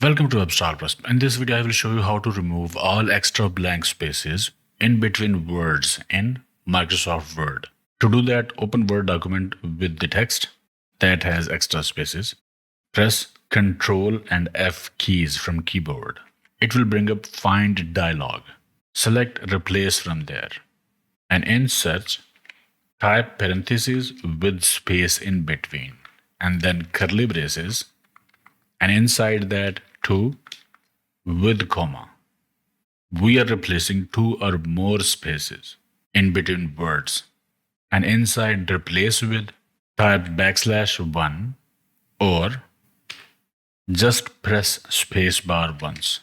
Welcome to WebStarPlus. In this video, I will show you how to remove all extra blank spaces in between words in Microsoft Word. To do that, open Word document with the text that has extra spaces. Press Ctrl and F keys from keyboard. It will bring up Find dialog. Select Replace from there. And in search, type parentheses with space in between, and then curly braces, and inside that to with comma. We are replacing two or more spaces in between words, and inside replace with type \1 or just press spacebar once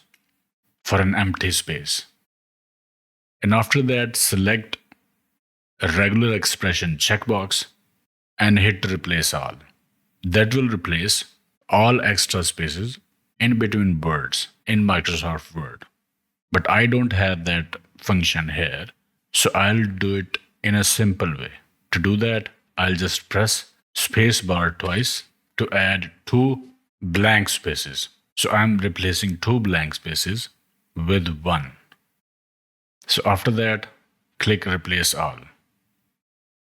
for an empty space. And after that, select a regular expression checkbox and hit replace all. That will replace all extra spaces in between words in Microsoft Word. But I don't have that function here, so I'll do it in a simple way. To do that, I'll just press spacebar twice to add two blank spaces. So I'm replacing two blank spaces with one. So after that, click replace all.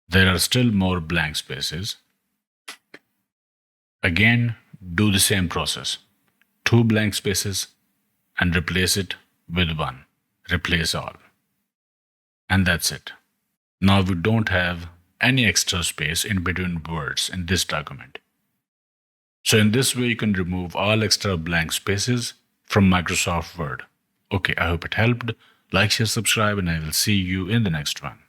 There are still more blank spaces. Again, do the same process. Two blank spaces and replace it with one. Replace all. And that's it. Now we don't have any extra space in between words in this document. So in this way, you can remove all extra blank spaces from Microsoft Word. Okay, I hope it helped. Like, share, subscribe, and I will see you in the next one.